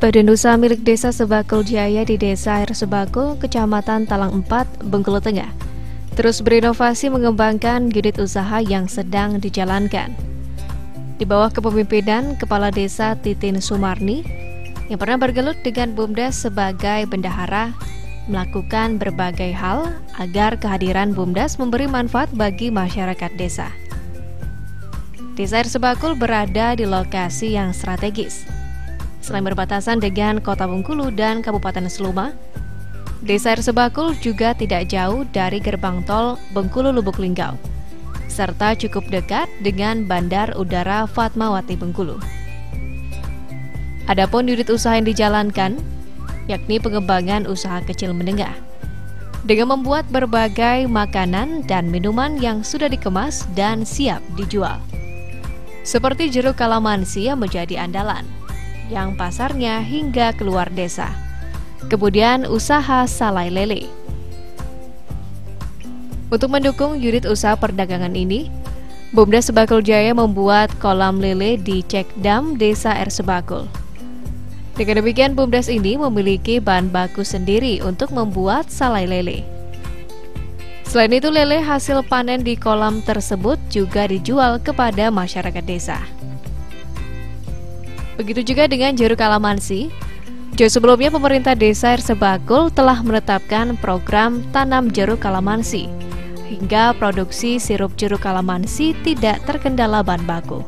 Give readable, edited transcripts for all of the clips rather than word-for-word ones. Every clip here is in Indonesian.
Badan usaha milik Desa Sebakul Jaya di Desa Air Sebakul, Kecamatan Talang 4, Bengkulu Tengah, terus berinovasi mengembangkan unit usaha yang sedang dijalankan. Di bawah kepemimpinan Kepala Desa Titin Sumarni, yang pernah bergelut dengan BUMDes sebagai bendahara, melakukan berbagai hal agar kehadiran BUMDes memberi manfaat bagi masyarakat desa. Desa Air Sebakul berada di lokasi yang strategis. Selain berbatasan dengan Kota Bengkulu dan Kabupaten Seluma, Desa Air Sebakul juga tidak jauh dari gerbang tol Bengkulu-Lubuk Linggau, serta cukup dekat dengan Bandar Udara Fatmawati Bengkulu. Adapun unit usaha yang dijalankan, yakni pengembangan usaha kecil menengah, dengan membuat berbagai makanan dan minuman yang sudah dikemas dan siap dijual. Seperti jeruk kalamansi yang menjadi andalan, yang pasarnya hingga keluar desa. Kemudian usaha salai lele. Untuk mendukung unit usaha perdagangan ini, BUMDes Sebakul Jaya membuat kolam lele di Cekdam Desa Air Sebakul. Dengan demikian, BUMDes ini memiliki bahan baku sendiri untuk membuat salai lele. Selain itu, lele hasil panen di kolam tersebut juga dijual kepada masyarakat desa. Begitu juga dengan jeruk kalamansi. Jauh sebelumnya, pemerintah Desa Air Sebakul telah menetapkan program tanam jeruk kalamansi, hingga produksi sirup jeruk kalamansi tidak terkendala bahan baku.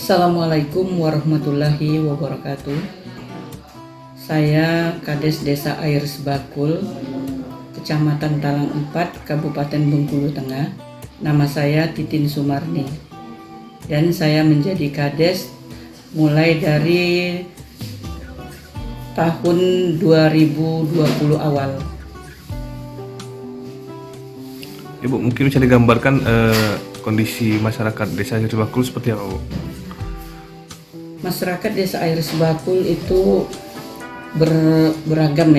Assalamualaikum warahmatullahi wabarakatuh. Saya Kades Desa Air Sebakul, Kecamatan Talang 4, Kabupaten Bengkulu Tengah. Nama saya Titin Sumarni, dan saya menjadi Kades mulai dari tahun 2020 awal. Ibu, mungkin bisa digambarkan kondisi masyarakat Desa Air Sebakul seperti apa, Bu? Masyarakat Desa Air Sebakul itu beragam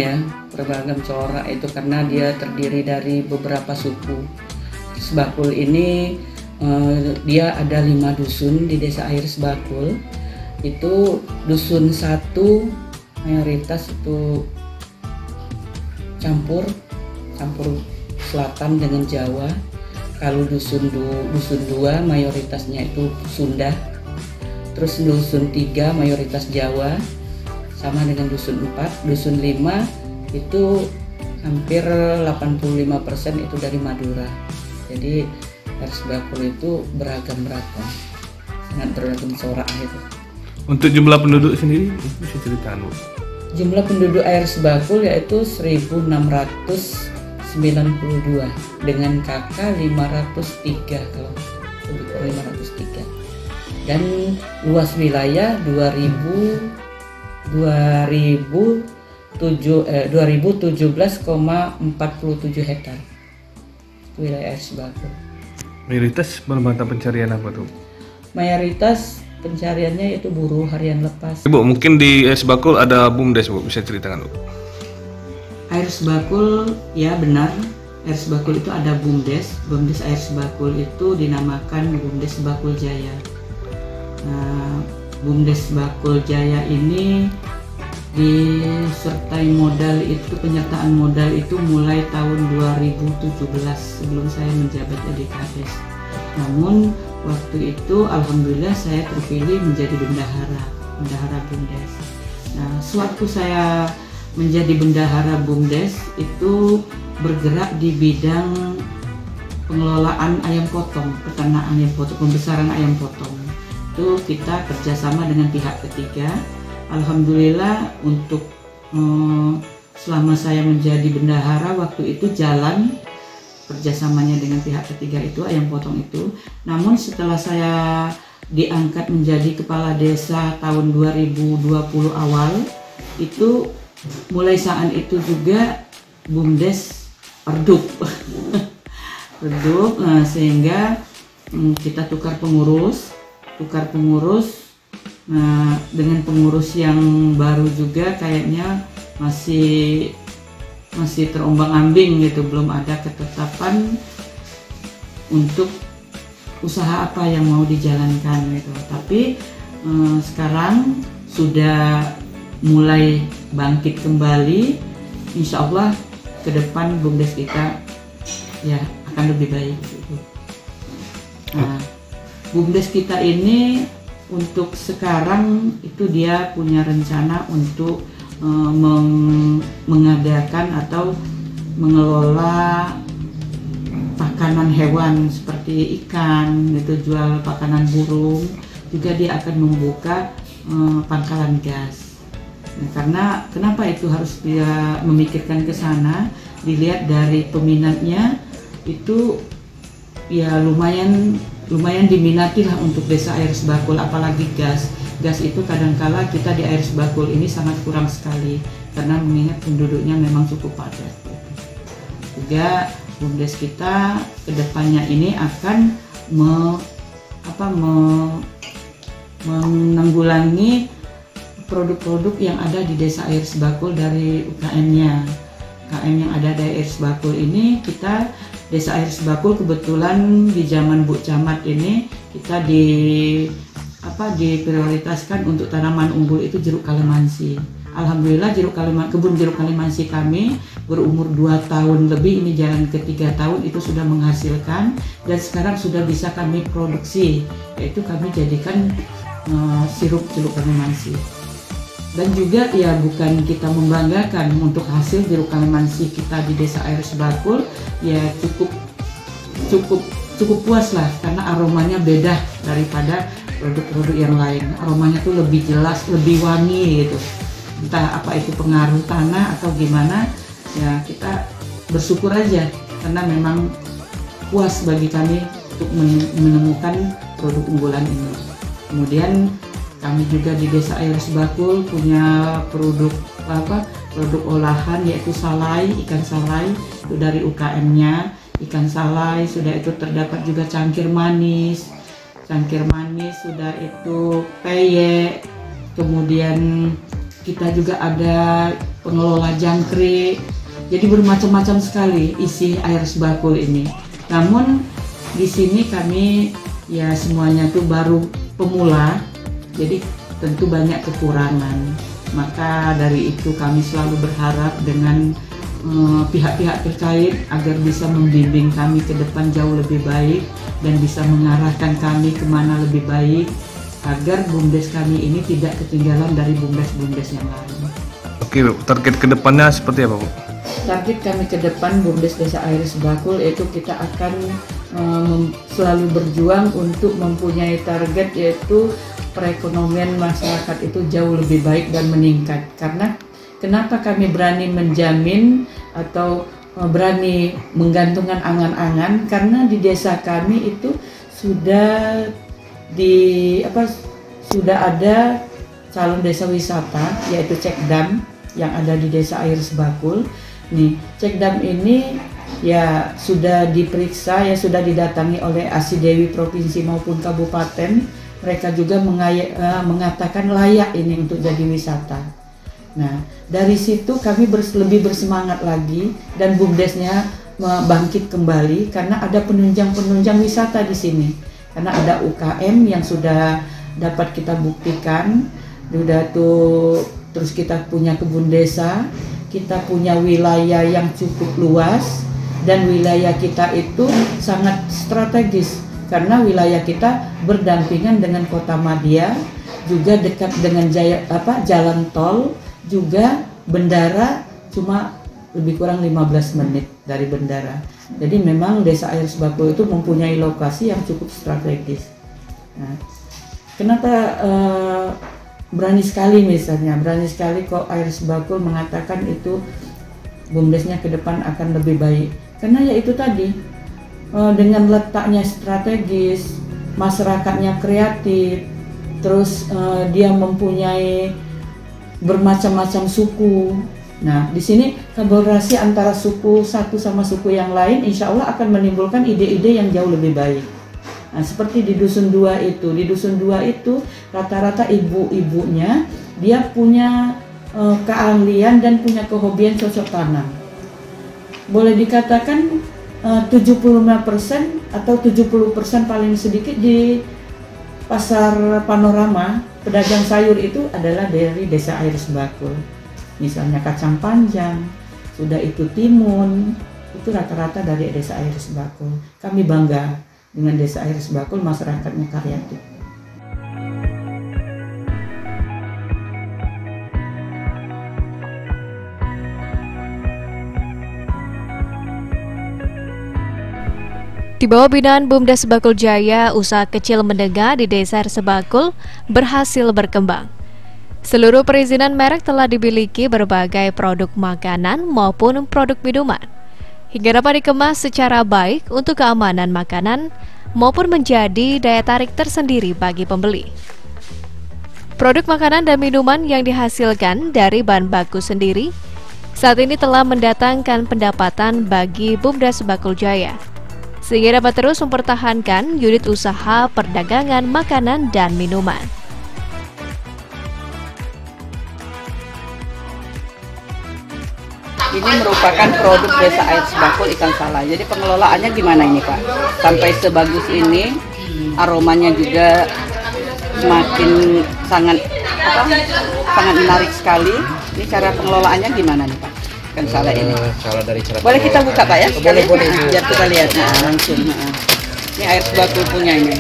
corak itu, karena dia terdiri dari beberapa suku. Sebakul ini dia ada 5 dusun di Desa Air Sebakul. Itu dusun 1 mayoritas itu campur selatan dengan Jawa. Kalau dusun 2 mayoritasnya itu Sunda. Terus dusun 3 mayoritas Jawa, sama dengan dusun 4. Dusun 5 itu hampir 85% itu dari Madura. Jadi Air Sebakul itu beragam, sangat beragam corak itu. Untuk jumlah penduduk sendiri bisa ceritakan, Bu? Jumlah penduduk Air Sebakul yaitu 1692 dengan KK 503 kalau 503. Dan luas wilayah 2017,47 hektar wilayah Air Sebakul. Mayoritas mata pencarian apa tuh? Mayoritas pencariannya itu buruh harian lepas. Bu, mungkin di Air Sebakul ada BUMDes, Bu, bisa ceritakan, Bu? Air Sebakul, ya benar, Air Sebakul itu ada BUMDes. BUMDes Air Sebakul itu dinamakan BUMDes Sebakul Jaya. Nah, BUMDes Sebakul Jaya ini disertai modal itu, penyertaan modal itu mulai tahun 2017 sebelum saya menjabat jadi Kades. Namun waktu itu alhamdulillah saya terpilih menjadi bendahara BUMDes. Nah, sewaktu saya menjadi bendahara BUMDes itu bergerak di bidang pengelolaan ayam potong, peternakan ayam potong, pembesaran ayam potong. Itu kita kerjasama dengan pihak ketiga. Alhamdulillah untuk selama saya menjadi bendahara waktu itu jalan kerjasamanya dengan pihak ketiga itu, ayam potong itu. Namun setelah saya diangkat menjadi kepala desa tahun 2020 awal, itu mulai saat itu juga BUMDes redup. Redup, sehingga kita tukar pengurus. Nah, dengan pengurus yang baru juga kayaknya masih terombang-ambing gitu, belum ada ketetapan untuk usaha apa yang mau dijalankan gitu. Tapi sekarang sudah mulai bangkit kembali. Insya Allah ke depan BUMDes kita ya akan lebih baik gitu. Nah, BUMDes kita ini untuk sekarang itu dia punya rencana untuk mengadakan atau mengelola pakanan hewan seperti ikan, itu jual pakanan burung, juga dia akan membuka pangkalan gas. Nah, karena kenapa itu harus dia memikirkan ke sana? Dilihat dari peminatnya itu ya lumayan diminati lah untuk desa Air Sebakul, apalagi gas. Gas itu kadangkala kita di Air Sebakul ini sangat kurang sekali karena mengingat penduduknya memang cukup padat. Juga BUMDes kita kedepannya ini akan menanggulangi produk-produk yang ada di desa Air Sebakul dari UKM-nya. UKM yang ada di Air Sebakul ini, kita desa Air Sebakul kebetulan di zaman Bu Camat ini kita diprioritaskan untuk tanaman unggul itu jeruk kalimansi. Alhamdulillah kebun jeruk kalimansi kami berumur 2 tahun lebih, ini jalan ke 3 tahun, itu sudah menghasilkan dan sekarang sudah bisa kami produksi, yaitu kami jadikan sirup jeruk kalimansi. Dan juga ya bukan kita membanggakan untuk hasil jeruk kalimansi kita di desa Air Sebakul, ya cukup puas lah karena aromanya beda daripada produk-produk yang lain. Aromanya tuh lebih jelas, lebih wangi gitu. Entah apa itu pengaruh tanah atau gimana, ya kita bersyukur aja karena memang puas bagi kami untuk menemukan produk unggulan ini. Kemudian kami juga di desa Air Sebakul punya produk olahan, yaitu salai, ikan salai itu dari UKM-nya. Ikan salai, sudah itu terdapat juga cangkir manis, sudah itu peyek. Kemudian kita juga ada pengelola jangkrik. Jadi bermacam-macam sekali isi Air Sebakul ini. Namun di sini kami ya semuanya tuh baru pemula, jadi tentu banyak kekurangan. Maka dari itu kami selalu berharap dengan pihak-pihak terkait agar bisa membimbing kami ke depan jauh lebih baik dan bisa mengarahkan kami kemana lebih baik agar BUMDes kami ini tidak ketinggalan dari BUMDes yang lain. Oke Bu, target kedepannya seperti apa Bu? Target kami ke depan BUMDes Desa Air Sebakul itu kita akan selalu berjuang untuk mempunyai target, yaitu perekonomian masyarakat itu jauh lebih baik dan meningkat. Karena kenapa kami berani menjamin atau berani menggantungkan angan-angan, karena di desa kami itu sudah ada calon desa wisata, yaitu Cekdam yang ada di desa Air Sebakul. Nih, Cekdam ini ya sudah diperiksa, ya sudah didatangi oleh Asidewi provinsi maupun kabupaten. Mereka juga mengatakan layak ini untuk jadi wisata. Nah, dari situ kami lebih bersemangat lagi dan BUMDesnya bangkit kembali karena ada penunjang wisata di sini. Karena ada UKM yang sudah dapat kita buktikan, terus kita punya kebun desa, kita punya wilayah yang cukup luas, dan wilayah kita itu sangat strategis karena wilayah kita berdampingan dengan Kota Madia, juga dekat dengan jalan tol, juga bendara cuma lebih kurang 15 menit dari bendara. Jadi memang desa Air Sebakul itu mempunyai lokasi yang cukup strategis. Nah, kenapa berani sekali kok Air Sebakul mengatakan itu BUMDesnya ke depan akan lebih baik? Karena ya itu tadi, dengan letaknya strategis, masyarakatnya kreatif, terus dia mempunyai bermacam-macam suku. Nah, di sini kolaborasi antara suku satu sama suku yang lain insya Allah akan menimbulkan ide-ide yang jauh lebih baik. Nah, seperti di Dusun 2 itu. Di Dusun 2 itu rata-rata ibu-ibunya dia punya keahlian dan punya kehobian cocok tanam. Boleh dikatakan 75% atau 70% paling sedikit di pasar Panorama, pedagang sayur itu adalah dari Desa Air Sebakul. Misalnya kacang panjang, sudah itu timun, itu rata-rata dari Desa Air Sebakul. Kami bangga dengan Desa Air Sebakul, masyarakatnya kreatif. Di bawah binaan BUMDes Sebakul Jaya, usaha kecil menengah di Desa Air Sebakul berhasil berkembang. Seluruh perizinan merek telah dimiliki berbagai produk makanan maupun produk minuman, hingga dapat dikemas secara baik untuk keamanan makanan maupun menjadi daya tarik tersendiri bagi pembeli. Produk makanan dan minuman yang dihasilkan dari bahan baku sendiri saat ini telah mendatangkan pendapatan bagi BUMDes Sebakul Jaya, sehingga dapat terus mempertahankan unit usaha perdagangan makanan dan minuman. Ini merupakan produk Desa Air Sebakul ikan salai. Jadi pengelolaannya gimana ini Pak? Sampai sebagus ini, aromanya juga semakin sangat menarik sekali. Ini cara pengelolaannya gimana nih Pak? Ikan salai ini. Kalau dari cara boleh kita buka Pak ya? Boleh. Nah, biar kita lihat langsung. Ini Air Sebakul punya ini.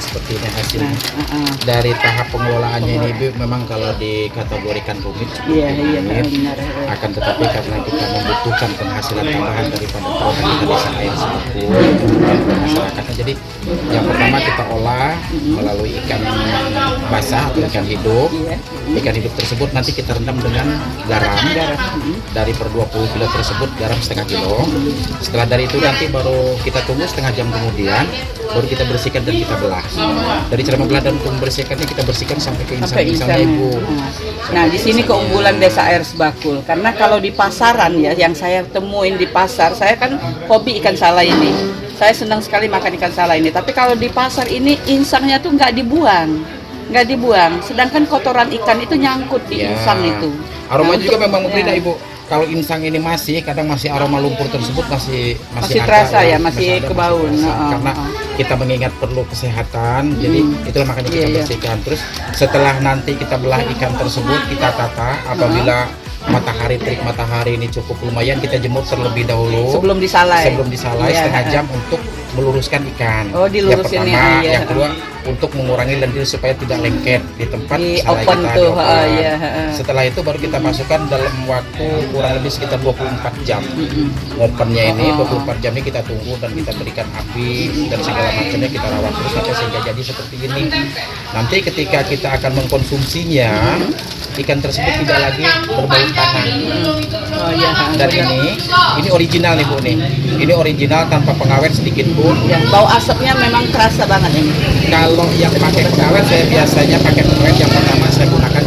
Seperti ini hasilnya. Dari tahap pengelolaannya ini Ibu, memang kalau dikategorikan rumit, benar. akan tetapi karena kita membutuhkan penghasilan tambahan daripada produk kita Desa Air Sebakul dan masyarakatnya. Jadi yang pertama kita olah melalui ikan basah atau ikan hidup. Ikan hidup tersebut nanti kita rendam dengan garam. Dari per 20 kilo tersebut garam setengah kilo. Setelah dari itu nanti baru kita tunggu setengah jam kemudian, baru kita bersihkan dan kita belah. Dari cara membelah dan membersihkannya kita bersihkan sampai ke insang-insangnya Ibu. Nah, di sini keunggulan Desa Air Sebakul, karena kalau di pasaran ya, yang saya temuin di pasar, saya kan hobi ikan salai ini. Saya senang sekali makan ikan salai ini. Tapi kalau di pasar ini insangnya tuh nggak dibuang. Sedangkan kotoran ikan itu nyangkut di insang itu. Aroma juga memang berbeda Ibu. Kalau insang ini kadang masih aroma lumpur tersebut masih terasa ada, masih kebaun. Karena kita mengingat perlu kesehatan, jadi itulah makanya kita bersihkan. Terus setelah nanti kita belah ikan tersebut, kita tata. Apabila terik matahari ini cukup lumayan, kita jemur terlebih dahulu sebelum disalai setengah jam untuk meluruskan ikan. Dilurusin yang pertama, yang kedua untuk mengurangi lendir supaya tidak lengket di tempat salai kita. Setelah itu baru kita masukkan dalam waktu kurang lebih sekitar 24 jam. Opennya ini 24 jam ini kita tunggu dan kita berikan api dan segala macamnya kita rawat terus sampai sehingga jadi seperti ini. Nanti ketika kita akan mengkonsumsinya, ikan tersebut tidak lagi berbau tanah. Dan ini original nih Bu nih. Ini original tanpa pengawet sedikit pun. Bau asapnya memang terasa banget ini. Kalau yang pakai pengawet, saya biasanya pakai pengawet yang pertama saya gunakan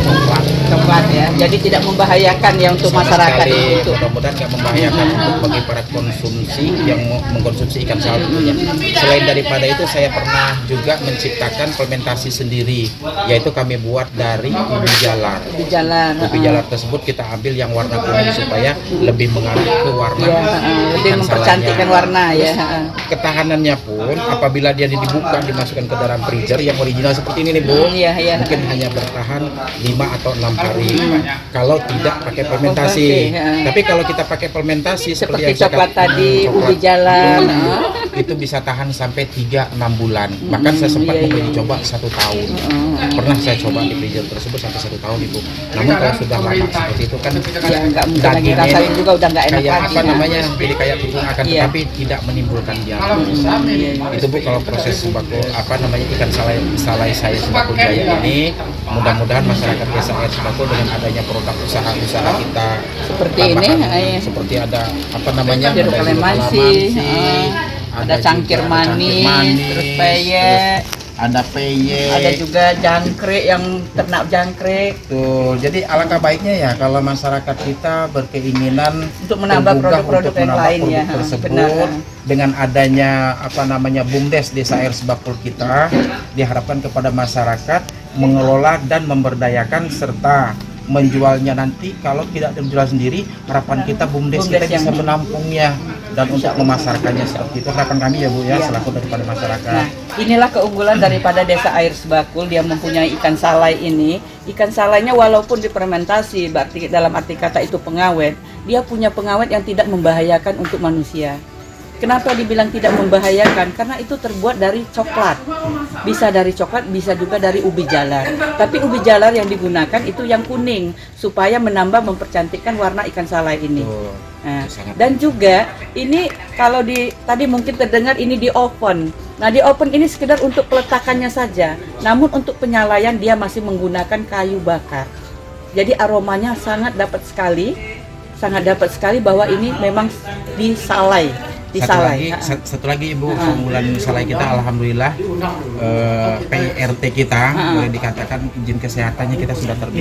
coklat ya. Jadi tidak membahayakan ya untuk masyarakat itu. Mudah-mudahan nggak membahayakan untuk bagi para konsumsi yang mengkonsumsi ikan salai tentunya. Selain daripada itu, saya pernah juga menciptakan fermentasi sendiri, yaitu kami buat dari ubi jalar. Ubi jalar tersebut kita ambil yang warna kuning supaya lebih mengarah ke warna, lebih mempercantikkan warna ya. Ketahanannya pun apabila dia dibuka dimasukkan ke dalam freezer yang original seperti ini nih Bu, mungkin hanya bertahan 5 atau 6 hari kalau tidak pakai fermentasi. Tapi kalau kita pakai fermentasi seperti coklat tadi, ubi jalar, itu bisa tahan sampai 3-6 bulan. Bahkan saya sempat memberi coba 1 tahun. Pernah saya coba di freezer tersebut sampai 1 tahun Ibu. Namun kalau sudah lama seperti itu kan dagingnya rasain juga udah nggak enak kayak lagi. apa namanya, jadi kayak tepung akan tetapi tidak menimbulkan diabetes. Itu Bu kalau proses sembako apa namanya ikan salai saya Sembako Jaya ini, mudah-mudahan masyarakat desa Air Sebakul dengan adanya produk usaha-usaha kita seperti ini, seperti ada apa namanya, jeruk kalamansi, ada cangkir manis, terus peyek, ada peyek, ada juga jangkrik, yang ternak jangkrik. Tuh, jadi alangkah baiknya ya kalau masyarakat kita berkeinginan untuk menambah produk-produk yang lain ya, tersebut dengan adanya apa namanya BUMDes Desa Air Sebakul kita, diharapkan kepada masyarakat mengelola dan memberdayakan serta menjualnya nanti. Kalau tidak menjual sendiri, harapan kita BUMDes kita bisa menampungnya dan untuk memasarkannya seperti itu harapan kami ya Bu ya, selaku daripada masyarakat. Nah, inilah keunggulan daripada Desa Air Sebakul, dia mempunyai ikan salai ini. Ikan salainya walaupun difermentasi, berarti dalam arti kata itu pengawet, dia punya pengawet yang tidak membahayakan untuk manusia. Kenapa dibilang tidak membahayakan? Karena itu terbuat dari coklat. Bisa dari coklat, bisa juga dari ubi jalar. Tapi ubi jalar yang digunakan itu yang kuning, supaya menambah mempercantikkan warna ikan salai ini. Nah, dan juga ini kalau tadi mungkin terdengar ini di oven. Nah, di oven ini sekedar untuk peletakannya saja. Namun untuk penyalaian dia masih menggunakan kayu bakar. Jadi aromanya sangat dapat sekali bahwa ini memang disalai. Satu lagi Ibu, keunggulan salai kita alhamdulillah, PRT kita boleh dikatakan izin kesehatannya kita sudah terbit.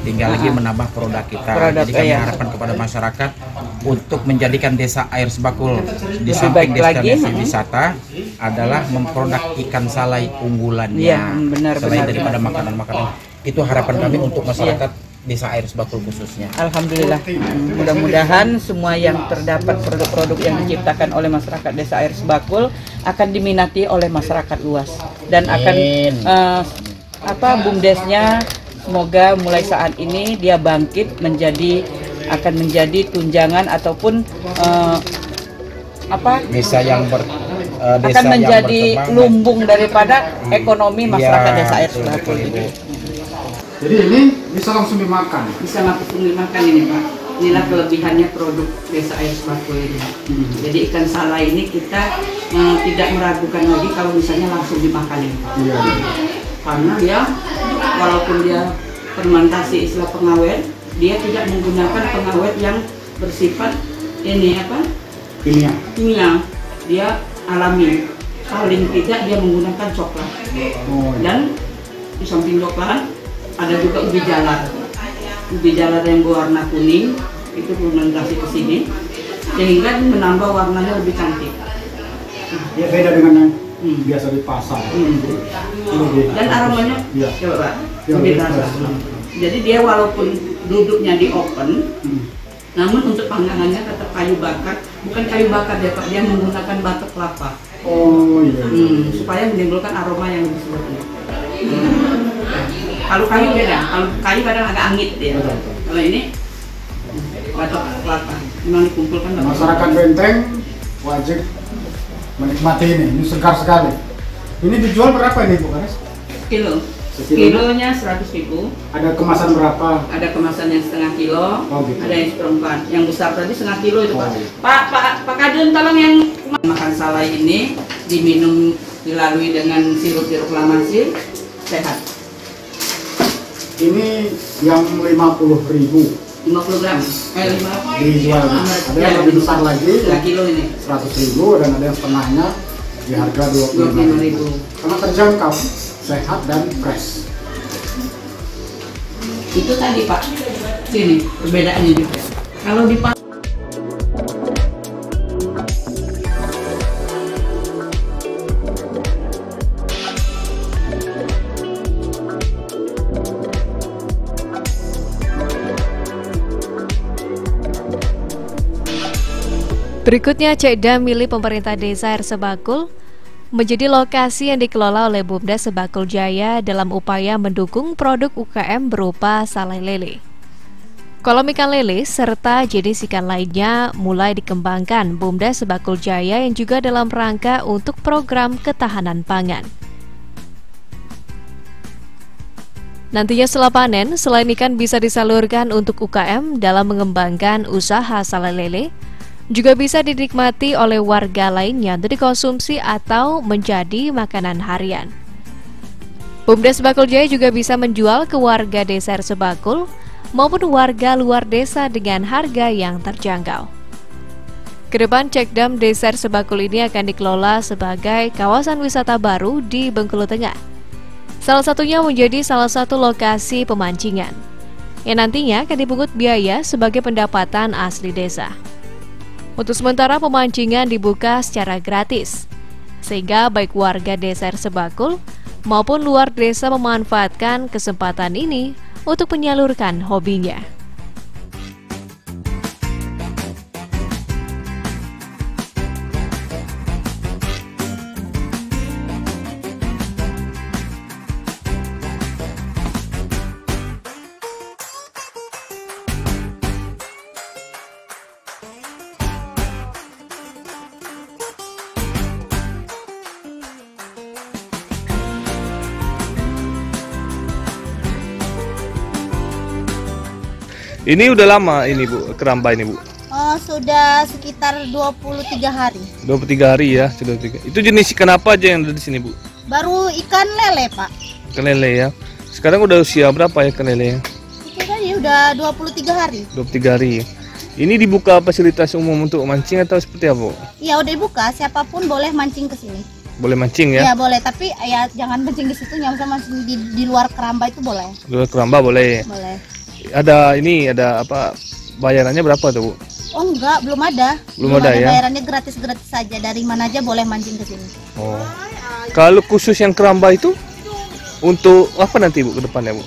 Tinggal lagi menambah produk kita. Jadi kami harapkan kepada masyarakat untuk menjadikan Desa Air Sebakul di samping destinasi wisata adalah memproduk ikan salai unggulannya. Selain daripada makanan-makanan, itu harapan kami untuk masyarakat Desa Air Sebakul khususnya. Alhamdulillah. Mudah-mudahan semua yang terdapat produk-produk yang diciptakan oleh masyarakat Desa Air Sebakul akan diminati oleh masyarakat luas dan akan BUMDesnya semoga mulai saat ini dia bangkit akan menjadi tunjangan ataupun desa yang akan menjadi lumbung daripada ekonomi masyarakat Desa Air Sebakul ini. Jadi ini bisa langsung dimakan? Bisa langsung dimakan ini Pak. Inilah kelebihannya produk Desa Air Sebakul ini. Jadi ikan salai ini kita tidak meragukan lagi kalau misalnya langsung dimakan ini Pak. Karena dia walaupun dia fermentasi istilah pengawet, dia tidak menggunakan pengawet yang bersifat kimia. Dia alami. Paling tidak dia menggunakan coklat. Dan di samping coklat ada juga ubi jalar yang berwarna kuning, itu fermentasi ke sini sehingga menambah warnanya lebih cantik. Ya beda dengan yang biasa di pasar. Dan aromanya coba Pak, lebih terasa. Jadi dia walaupun duduknya di oven, namun untuk panggangannya tetap kayu bakar, bukan kayu bakar ya Pak, dia menggunakan batok kelapa. Supaya menimbulkan aroma yang lebih sedap. Kalau kayu beda, kalau kayu kadang agak angit ya. Kalau ini batok kelapa, memang dikumpulkan. Masyarakat Benteng wajib menikmati ini segar sekali. Ini dijual berapa ini Bu Karis? Kilonya 100.000. Ada kemasan berapa? Ada kemasan yang setengah kilo, ada yang seperempat. Yang besar tadi setengah kilo itu Pak. Pak Kadun tolong yang makan salai ini diminum dilalui dengan sirup jeruk kalamansi sehat. Ini yang 50.000. 50 gram. Dijual. Ada yang lebih besar lagi. 3 kilo ini. 100.000 dan ada yang setengahnya di harga 25.000. Karena terjangkau, sehat dan fresh. Itu tadi Pak. Sini perbedaannya juga. Kalau di Berikutnya, Cekda milik pemerintah Desa Air Sebakul menjadi lokasi yang dikelola oleh BUMDes Sebakul Jaya dalam upaya mendukung produk UKM berupa salai lele. Kolam ikan lele serta jenis ikan lainnya mulai dikembangkan BUMDes Sebakul Jaya yang juga dalam rangka untuk program ketahanan pangan. Nantinya setelah panen, selain ikan bisa disalurkan untuk UKM dalam mengembangkan usaha salelele, juga bisa dinikmati oleh warga lainnya untuk dikonsumsi atau menjadi makanan harian. BUMDes Sebakul Jaya juga bisa menjual ke warga desa Sebakul maupun warga luar desa dengan harga yang terjangkau. Kedepan Cekdam Desa Sebakul ini akan dikelola sebagai kawasan wisata baru di Bengkulu Tengah. Salah satunya menjadi salah satu lokasi pemancingan, yang nantinya akan dipungut biaya sebagai pendapatan asli desa. Untuk sementara pemancingan dibuka secara gratis, sehingga baik warga desa Sebakul maupun luar desa memanfaatkan kesempatan ini untuk menyalurkan hobinya. Ini udah lama ini Bu, keramba ini Bu? Oh, sudah sekitar 23 hari. 23 hari ya, sudah 3. Itu jenis ikan apa aja yang ada di sini Bu? Baru ikan lele, Pak. Ikan lele ya. Sekarang udah usia berapa ya ikan lele? Ikan tadi udah 23 hari. 23 hari. Ini dibuka fasilitas umum untuk mancing atau seperti apa? Ya udah dibuka, siapapun boleh mancing ke sini. Boleh mancing ya? Ya boleh, tapi ya jangan mancing di situ, yang mancing di luar keramba itu boleh. Di luar keramba boleh. Boleh. Ada apa bayarannya berapa tuh Bu? Oh enggak, belum ada. Belum ada ya? Bayarannya gratis-gratis saja, dari mana aja boleh mancing ke sini. Oh. Kalau khusus yang keramba itu untuk apa nanti Bu ke depannya Bu?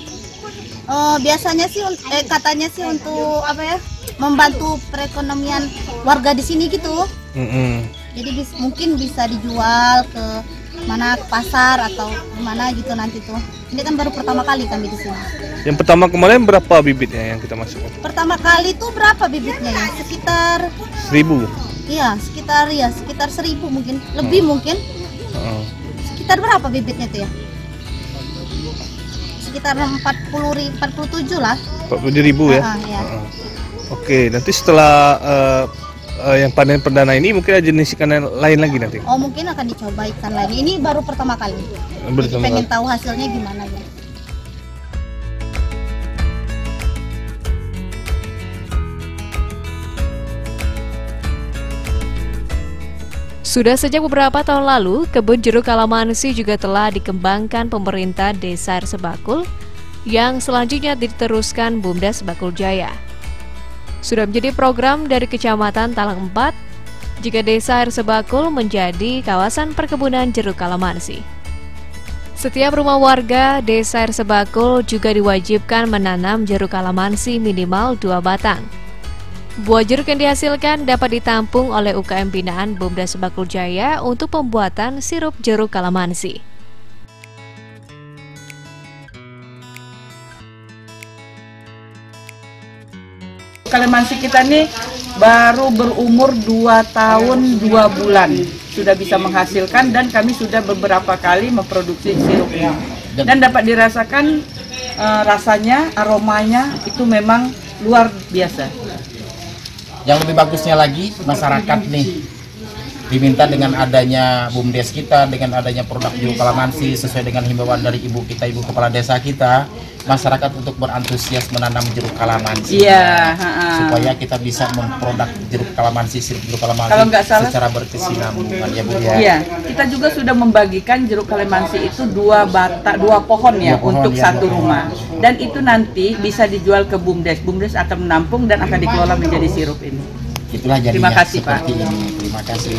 Biasanya sih katanya sih untuk apa ya? Membantu perekonomian warga di sini gitu. Jadi mungkin bisa dijual ke mana, ke pasar atau gimana gitu nanti tuh. Ini kan baru pertama kali kami di sini. Yang pertama kemarin berapa bibitnya yang kita masuk? Pertama kali tuh berapa bibitnya ya? Sekitar 1000. Iya, sekitar 1000 mungkin, lebih mungkin. Sekitar berapa bibitnya tuh ya? Sekitar 47 lah. 47.000 ya? Iya. Oke, nanti setelah yang panen perdana ini mungkin ada jenis ikan lain lagi nanti? Oh, mungkin akan dicoba ikan lain. Ini baru pertama kali. Jadi pengen tahu hasilnya gimana ya. Sudah sejak beberapa tahun lalu, kebun jeruk kalamansi juga telah dikembangkan pemerintah Desa Sebakul yang selanjutnya diteruskan BUMDes Sebakul Jaya. Sudah menjadi program dari Kecamatan Talang 4 jika Desa Sebakul menjadi kawasan perkebunan jeruk kalamansi. Setiap rumah warga Desa Sebakul juga diwajibkan menanam jeruk kalamansi minimal 2 batang. Buah jeruk yang dihasilkan dapat ditampung oleh UKM binaan BUMDes Sebakul Jaya untuk pembuatan sirup jeruk kalamansi. Kalamansi kita nih baru berumur 2 tahun 2 bulan sudah bisa menghasilkan, dan kami sudah beberapa kali memproduksi sirup ini dan dapat dirasakan rasanya, aromanya itu memang luar biasa. Yang lebih bagusnya lagi, masyarakat nih diminta dengan adanya BUMDes kita, dengan adanya produk jeruk kalamansi sesuai dengan himbauan dari ibu kita, ibu kepala desa kita, masyarakat untuk berantusias menanam jeruk kalamansi. Iya, supaya kita bisa memproduk jeruk kalamansi, sirup jeruk kalamansi kalau nggak salah, secara berkesinambungan ya Bu ya. Iya, kita juga sudah membagikan jeruk kalamansi itu 2 pohon ya, untuk ya, satu rumah. Dan itu nanti bisa dijual ke BUMDes. BUMDes akan menampung dan akan dikelola menjadi sirup ini. Itulah jadinya. Terima kasih seperti Pak. ini. Terima kasih.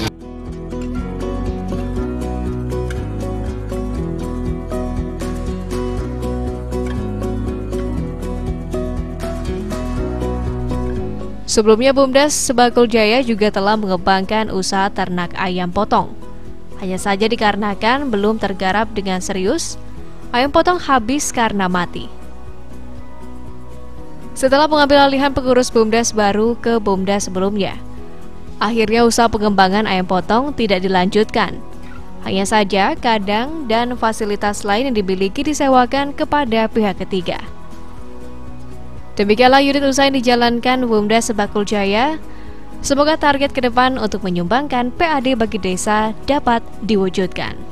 Sebelumnya BUMDes Sebakul Jaya juga telah mengembangkan usaha ternak ayam potong. Hanya saja dikarenakan belum tergarap dengan serius, ayam potong habis karena mati. Setelah pengambil alihan pengurus BUMDes baru ke BUMDes sebelumnya, akhirnya usaha pengembangan ayam potong tidak dilanjutkan. Hanya saja kandang dan fasilitas lain yang dimiliki disewakan kepada pihak ketiga. Demikianlah unit usaha yang dijalankan BUMDes Sebakul Jaya. Semoga target ke depan untuk menyumbangkan PAD bagi desa dapat diwujudkan.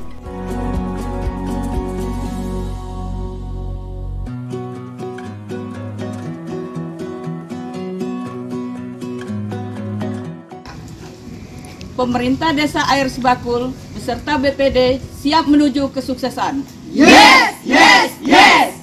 Pemerintah Desa Air Sebakul beserta BPD siap menuju kesuksesan. Yes, yes, yes!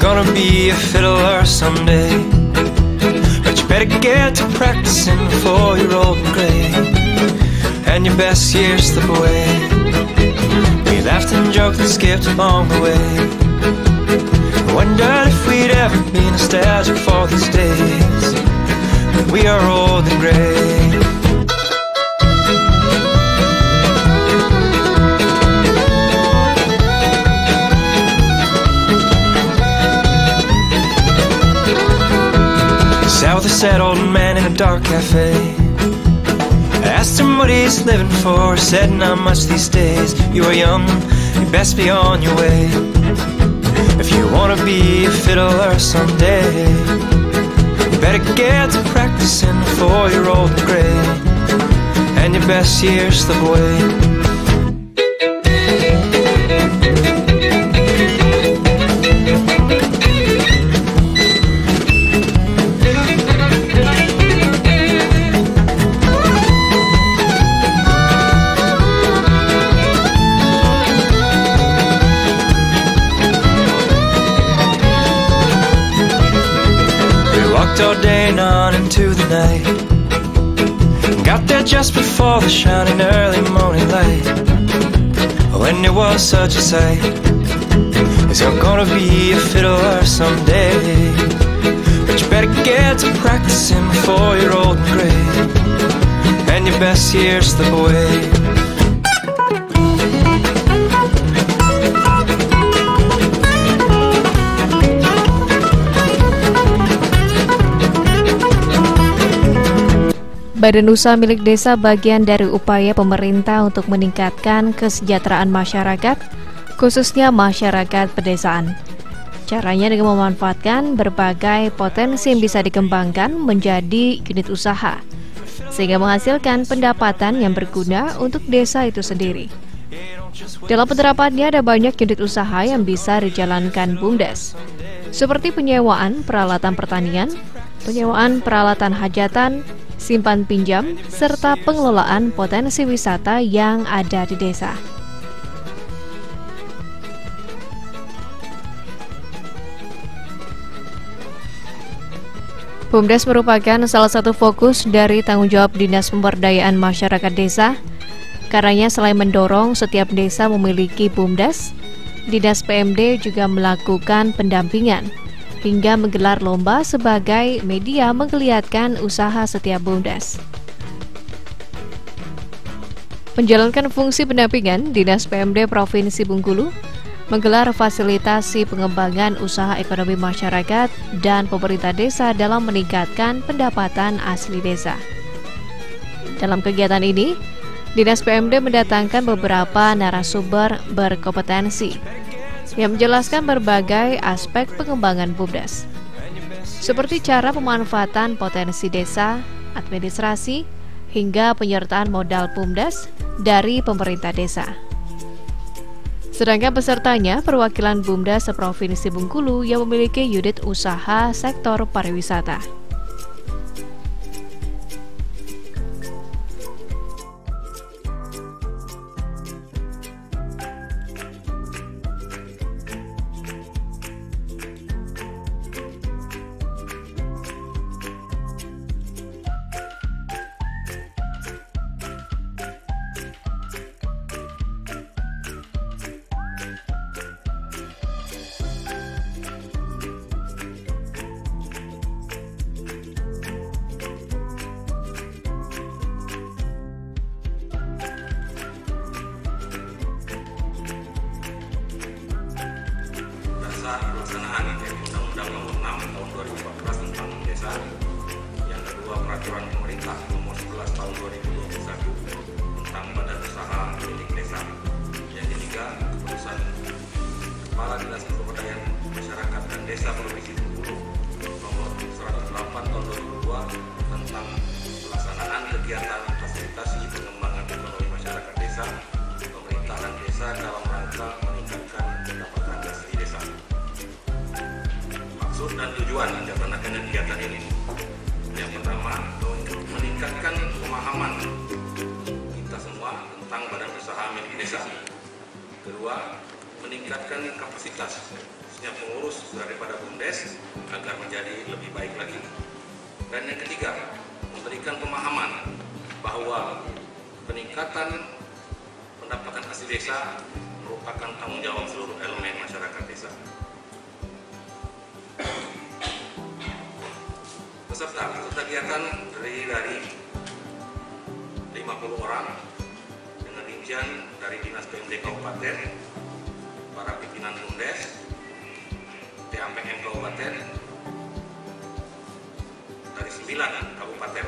Gonna be a fiddler someday, but you better get to practicing before you're old and grey, and your best years slip away. We laughed and joked and skipped along the way, wondered if we'd ever be nostalgic for these days when we are old and grey. Sat with a sad old man in a dark cafe. I asked him what he's living for. He said not much these days. You are young, you best be on your way. If you wanna be a fiddler someday, you better get to practicing before you're old and grey, and your best years slip away. All day and on into the night, got there just before the shining early morning light, when it was such a sight. Cause you're gonna be a fiddler someday, but you better get to practicing before you're old and gray, and your best years slip away. Badan usaha milik desa bagian dari upaya pemerintah untuk meningkatkan kesejahteraan masyarakat, khususnya masyarakat pedesaan. Caranya dengan memanfaatkan berbagai potensi yang bisa dikembangkan menjadi unit usaha, sehingga menghasilkan pendapatan yang berguna untuk desa itu sendiri. Dalam penerapannya ada banyak unit usaha yang bisa dijalankan BUMDes, seperti penyewaan peralatan pertanian, penyewaan peralatan hajatan, simpan pinjam, serta pengelolaan potensi wisata yang ada di desa. BUMDes merupakan salah satu fokus dari tanggung jawab Dinas Pemberdayaan Masyarakat Desa. Karenanya selain mendorong setiap desa memiliki BUMDes, Dinas PMD juga melakukan pendampingan hingga menggelar lomba sebagai media menggeliatkan usaha setiap BUMDes. Menjalankan fungsi pendampingan, Dinas PMD Provinsi Bengkulu menggelar fasilitasi pengembangan usaha ekonomi masyarakat dan pemerintah desa dalam meningkatkan pendapatan asli desa. Dalam kegiatan ini, Dinas PMD mendatangkan beberapa narasumber berkompetensi yang menjelaskan berbagai aspek pengembangan BUMDes, seperti cara pemanfaatan potensi desa, administrasi, hingga penyertaan modal BUMDes dari pemerintah desa. Sedangkan pesertanya perwakilan BUMDes Provinsi Bengkulu yang memiliki unit usaha sektor pariwisata. Pelaksanaan Undang-Undang Nomor 6 Tahun 2014 tentang Desa, yang kedua Peraturan Pemerintah Nomor 11 Tahun 2021 tentang Badan Usaha milik Desa, yang ketiga Keputusan Kepala Dinas Pemberdayaan Masyarakat dan Desa Provinsi Bengkulu Nomor 108 Tahun 2002 tentang pelaksanaan kegiatan fasilitasi pengembangan ekonomi masyarakat desa, pemerintahan desa dalam rangka meningkatkan pendapatan asli desa. Maksud dan tujuan dilaksanakan kegiatan ini, yang pertama, meningkatkan pemahaman kita semua tentang badan usaha milik desa. Kedua, meningkatkan kapasitas setiap pengurus daripada BUMDes agar menjadi lebih baik lagi. Dan yang ketiga, memberikan pemahaman bahwa peningkatan pendapatan asli desa merupakan tanggung jawab seluruh elemen masyarakat desa. Peserta kegiatan terdiri dari 50 orang dengan rincian dari Dinas PMD Kabupaten, para pimpinan BUMDes, TAPM Kabupaten, dari 9 kabupaten,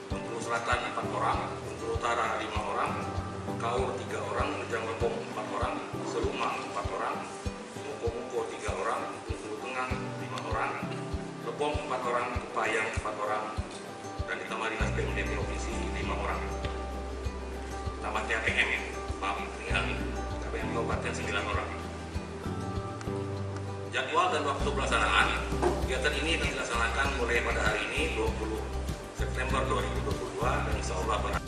Bengkulu Selatan 4 orang, Bengkulu Utara 5 orang, Kaur 3 orang, Ujang Lebong 4 orang, Seluma 4 orang, Muko 3 orang, Bengkulu Tengah 5 orang, Lebong 4 orang, Kepayang 4 orang, dan ditambah Dinas PMD Provinsi 5 orang. Tambah TAPM, tinggal TAPM Kabupaten 9 orang. Jadwal dan waktu pelaksanaan kegiatan ini dilaksanakan mulai pada hari ini 20 September 2022 dan insya Allah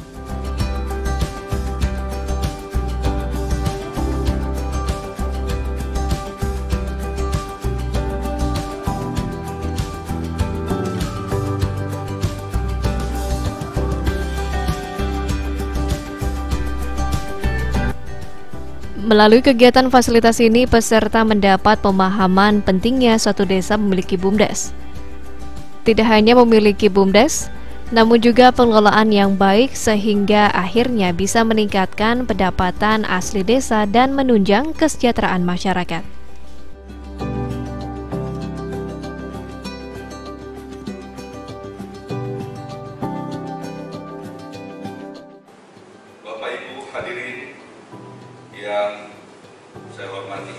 Melalui kegiatan fasilitas ini, peserta mendapat pemahaman pentingnya suatu desa memiliki BUMDes. tidak hanya memiliki BUMDes, namun juga pengelolaan yang baik sehingga akhirnya bisa meningkatkan pendapatan asli desa dan menunjang kesejahteraan masyarakat. Bapak Ibu hadirin yang saya hormati,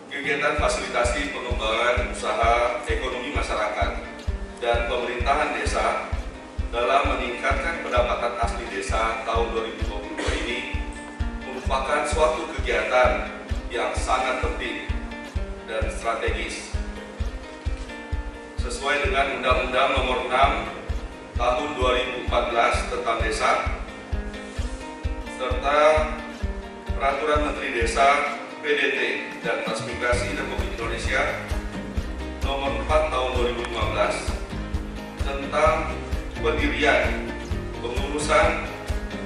kegiatan fasilitasi pengembangan usaha ekonomi masyarakat dan pemerintahan desa dalam meningkatkan pendapatan asli desa tahun 2022 ini merupakan suatu kegiatan yang sangat penting dan strategis. Sesuai dengan Undang-Undang Nomor 6 Tahun 2014 tentang desa serta Peraturan Menteri Desa, PDT dan Transmigrasi Republik Indonesia Nomor 4 Tahun 2015 tentang pendirian, pengurusan,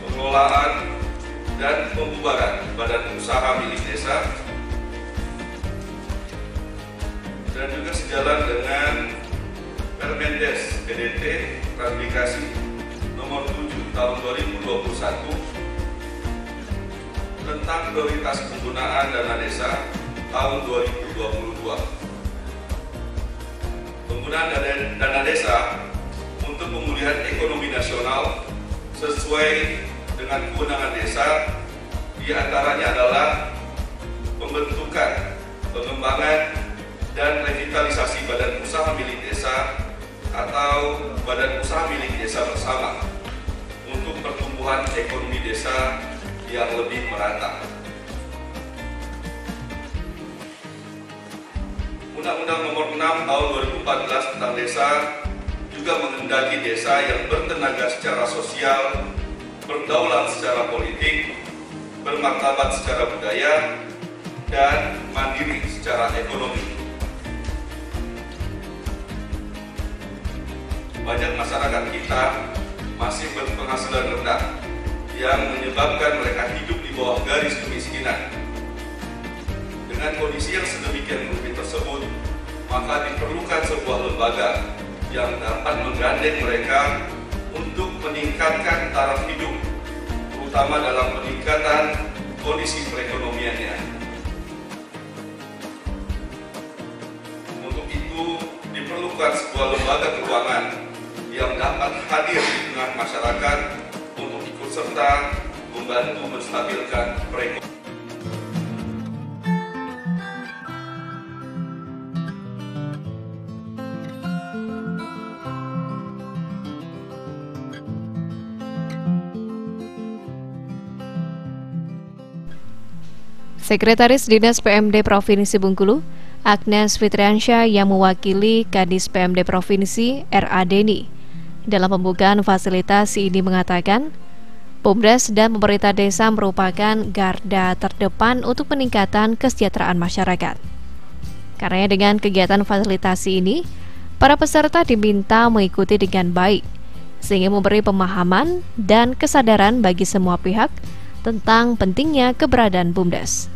pengelolaan, dan pembubaran badan usaha milik desa, dan juga sejalan dengan Permendes PDT Transmigrasi Nomor 7 Tahun 2021 tentang prioritas penggunaan dana desa tahun 2022. Penggunaan dana desa untuk pemulihan ekonomi nasional sesuai dengan kewenangan desa, diantaranya adalah pembentukan, pengembangan, dan revitalisasi badan usaha milik desa atau badan usaha milik desa bersama untuk pertumbuhan ekonomi desa yang lebih merata. Undang-Undang Nomor 6 Tahun 2014 tentang desa juga menghendaki desa yang bertenaga secara sosial, berdaulat secara politik, bermartabat secara budaya, dan mandiri secara ekonomi. Banyak masyarakat kita masih berpenghasilan rendah yang menyebabkan mereka hidup di bawah garis kemiskinan. Dengan kondisi yang sedemikian rumit tersebut, maka diperlukan sebuah lembaga yang dapat menggandeng mereka untuk meningkatkan taraf hidup, terutama dalam peningkatan kondisi perekonomiannya. Untuk itu diperlukan sebuah lembaga keuangan yang dapat hadir di tengah masyarakat untuk ikut serta membantu menstabilkan perekonomian. Sekretaris Dinas PMD Provinsi Bengkulu, Agnes Fitriansyah yang mewakili Kadis PMD Provinsi R.A. Deni dalam pembukaan fasilitas ini mengatakan, BUMDes dan pemerintah desa merupakan garda terdepan untuk peningkatan kesejahteraan masyarakat. Karena dengan kegiatan fasilitasi ini, para peserta diminta mengikuti dengan baik, sehingga memberi pemahaman dan kesadaran bagi semua pihak tentang pentingnya keberadaan BUMDes.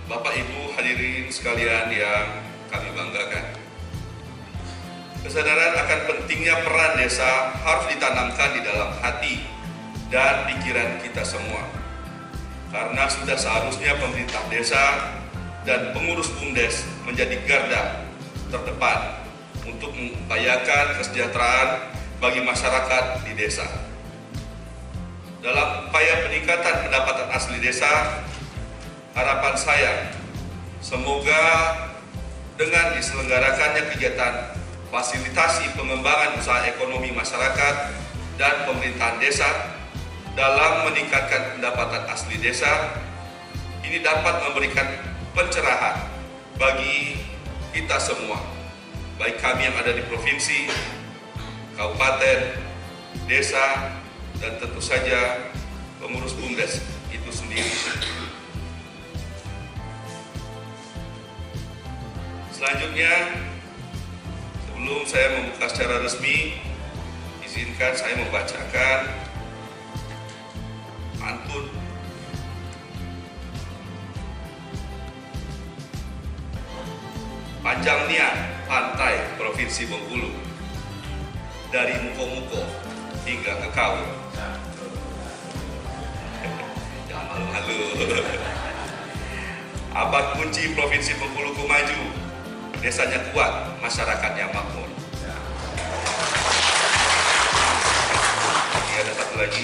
Bapak Ibu hadirin sekalian yang kami banggakan, kesadaran akan pentingnya peran desa harus ditanamkan di dalam hati dan pikiran kita semua. Karena sudah seharusnya pemerintah desa dan pengurus BUMDes menjadi garda terdepan untuk mengupayakan kesejahteraan bagi masyarakat di desa. Dalam upaya peningkatan pendapatan asli desa, harapan saya semoga dengan diselenggarakannya kegiatan fasilitasi pengembangan usaha ekonomi masyarakat dan pemerintahan desa dalam meningkatkan pendapatan asli desa, ini dapat memberikan pencerahan bagi kita semua, baik kami yang ada di provinsi, kabupaten, desa, dan tentu saja pengurus BUMDes itu sendiri. Selanjutnya, sebelum saya membuka secara resmi, Izinkan saya membacakan pantun Panjang Niat Pantai Provinsi Bengkulu, dari Muko-Muko hingga ke Kaur. Jangan malu-malu. Abad kunci Provinsi Bengkulu ku maju, desanya kuat, masyarakatnya makmur. Ini ada satu lagi.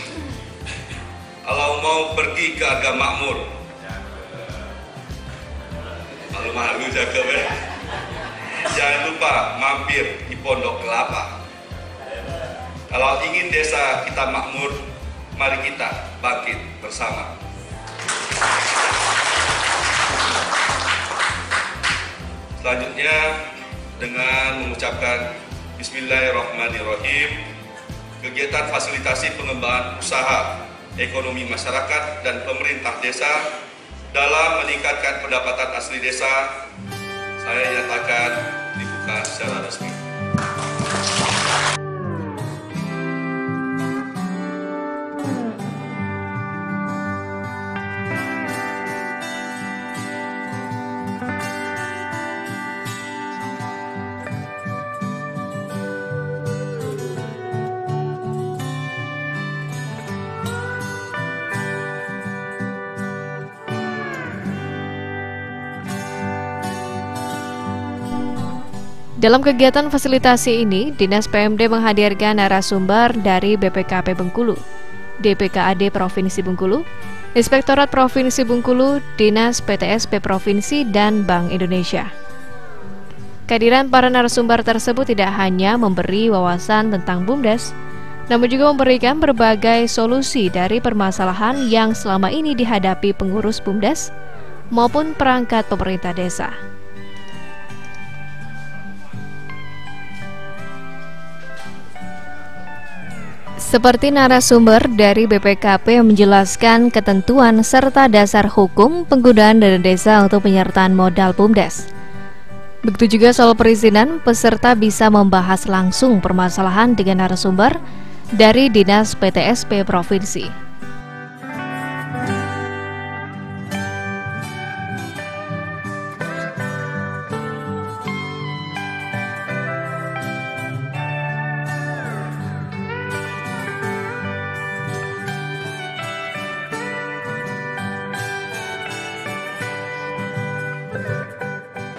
Kalau mau pergi ke agama makmur, malu-malu jaga ya. Jangan lupa mampir di Pondok Kelapa. Kalau ingin desa kita makmur, mari kita bangkit bersama. Selanjutnya dengan mengucapkan Bismillahirrahmanirrahim, kegiatan fasilitasi pengembangan usaha, ekonomi masyarakat dan pemerintah desa dalam meningkatkan pendapatan asli desa, saya nyatakan dibuka secara resmi. Dalam kegiatan fasilitasi ini, Dinas PMD menghadirkan narasumber dari BPKP Bengkulu, DPKAD Provinsi Bengkulu, Inspektorat Provinsi Bengkulu, Dinas PTSP Provinsi, dan Bank Indonesia. Kehadiran para narasumber tersebut tidak hanya memberi wawasan tentang BUMDes, namun juga memberikan berbagai solusi dari permasalahan yang selama ini dihadapi pengurus BUMDes maupun perangkat pemerintah desa. Seperti narasumber dari BPKP yang menjelaskan ketentuan serta dasar hukum penggunaan dana desa untuk penyertaan modal BUMDes. Begitu juga soal perizinan, peserta bisa membahas langsung permasalahan dengan narasumber dari Dinas PTSP Provinsi.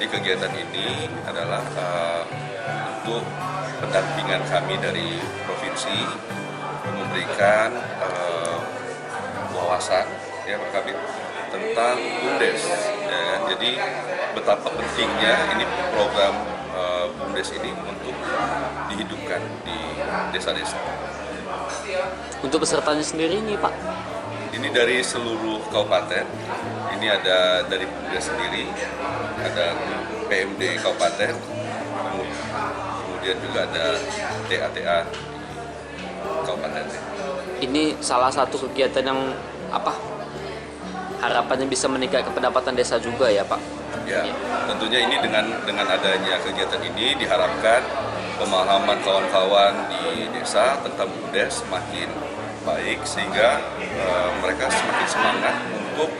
Kegiatan ini adalah untuk pendampingan kami dari provinsi, memberikan wawasan ya Pak Kabit tentang BUMDes, ya kan? Jadi betapa pentingnya ini program BUMDes ini untuk dihidupkan di desa-desa. Untuk pesertanya sendiri nih Pak? Ini dari seluruh kabupaten. Ini ada dari BUMDes sendiri, ada PMD kabupaten, kemudian juga ada TA-TA kabupaten. Ini salah satu kegiatan yang harapannya bisa meningkatkan pendapatan desa juga ya Pak? Ya, tentunya ini dengan adanya kegiatan ini diharapkan pemahaman kawan-kawan di desa tentang BUMDes semakin baik sehingga mereka semakin semangat untuk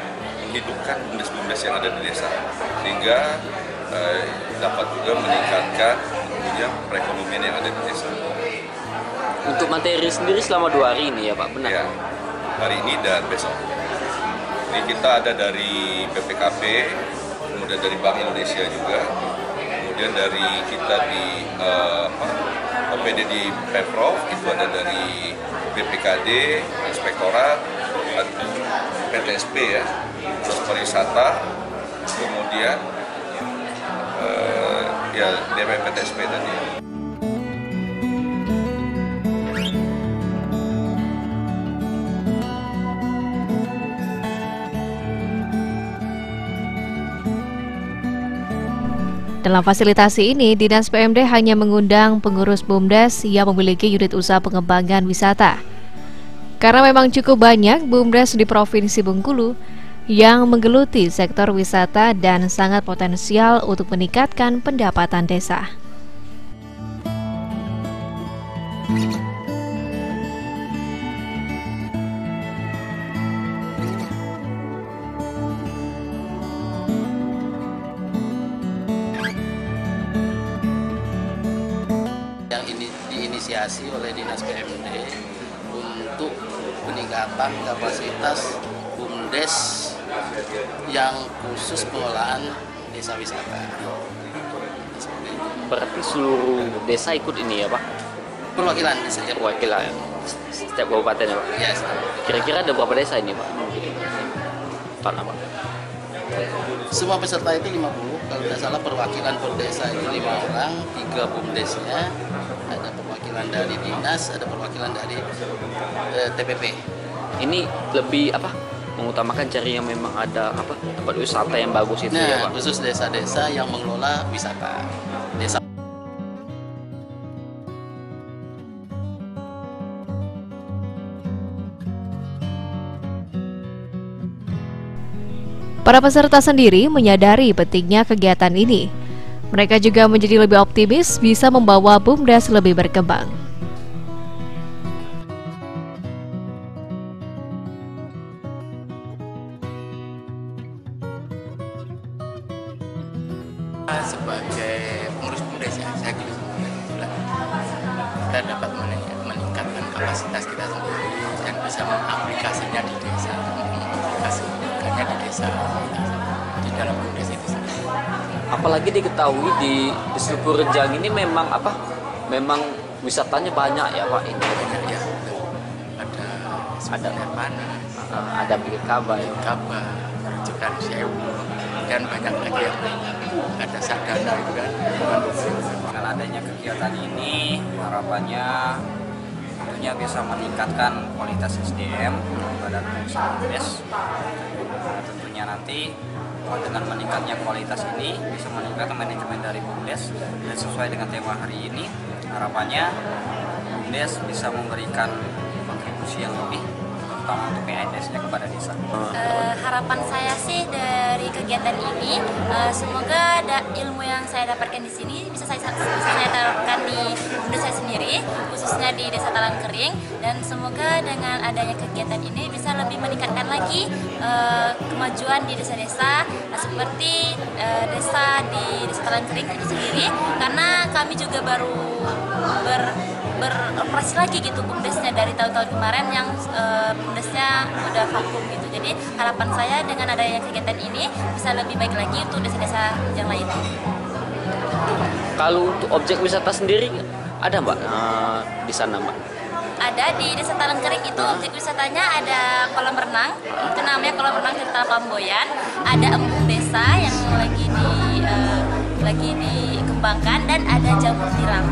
menghidupkan BUMDes yang ada di desa sehingga dapat juga meningkatkan tentunya perekonomian yang ada di desa. Untuk materi sendiri selama 2 hari ini ya Pak, benar? Ya, hari ini dan besok. Ini kita ada dari BPKP, kemudian dari Bank Indonesia juga, kemudian dari kita di OPD di Pemprov, itu ada dari BPKD, Inspektorat, PTSP ya, terus pariwisata, kemudian ya DPPTSP tadi. Dalam fasilitasi ini, Dinas PMD hanya mengundang pengurus BUMDes yang memiliki unit usaha pengembangan wisata. Karena memang cukup banyak BUMDes di Provinsi Bengkulu yang menggeluti sektor wisata dan sangat potensial untuk meningkatkan pendapatan desa. diinisiasi oleh Dinas PMD untuk peningkatan kapasitas BUMDes yang khusus pengelolaan desa wisata. Berarti seluruh desa ikut ini ya Pak? Perwakilan desa. Perwakilan setiap kabupaten ya Pak? Iya. Kira-kira ada berapa desa ini Pak? Pak? Semua peserta itu 50, kalau tidak salah perwakilan per desa itu 5 orang, 3 BUMDesnya, ada perwakilan dari dinas, ada perwakilan dari TPP. Ini lebih apa? Mengutamakan cari yang memang ada apa tempat wisata yang bagus itu ya Pak? Khusus desa-desa yang mengelola wisata. Desa. Para peserta sendiri menyadari pentingnya kegiatan ini. Mereka juga menjadi lebih optimis bisa membawa BUMDes lebih berkembang. Sebagai pengurus BUMDes ya, saya gitu kita dapat meningkatkan kapasitas kita sendiri dan bisa mengaplikasinya di desa, mengaplikasikannya di desa di dalam BUMDes itu sendiri. Apalagi diketahui di Suku Rejang ini memang apa? Memang wisatanya banyak ya Pak ini. Banyak ya. Ada panas, ada bikin kabar, Jekan Sewu, dan banyak lagi yang ada Sadana itu kan. Dengan adanya kegiatan ini harapannya tentunya bisa meningkatkan kualitas SDM pada BUMDes. Tentunya nanti dengan meningkatnya kualitas ini bisa meningkatkan manajemen dari BUMDes, dan sesuai dengan tema hari ini harapannya BUMDes bisa memberikan kontribusi yang lebih terutama untuk PNS-nya kepada desa. Harapan saya sih dari kegiatan ini semoga ilmu yang saya dapatkan di sini bisa saya terapkan di BUMDes saya sendiri, khususnya di Desa Talangkering, dan semoga dengan adanya kegiatan ini bisa lebih meningkatkan lagi kemajuan di desa-desa seperti desa di Desa Talangkering itu sendiri, karena kami juga baru beroperasi lagi gitu BUMDesnya dari tahun-tahun kemarin yang BUMDesnya udah vakum gitu. Jadi harapan saya dengan adanya kegiatan ini bisa lebih baik lagi untuk desa-desa yang lain. Kalau untuk objek wisata sendiri ada Mbak di sana Mbak? Ada di Desa Talangkering itu objek wisatanya ada kolam renang, itu namanya kolam renang Tirta Pamboyan. Ada embung desa yang lagi dikembangkan, dan ada jamur tiram.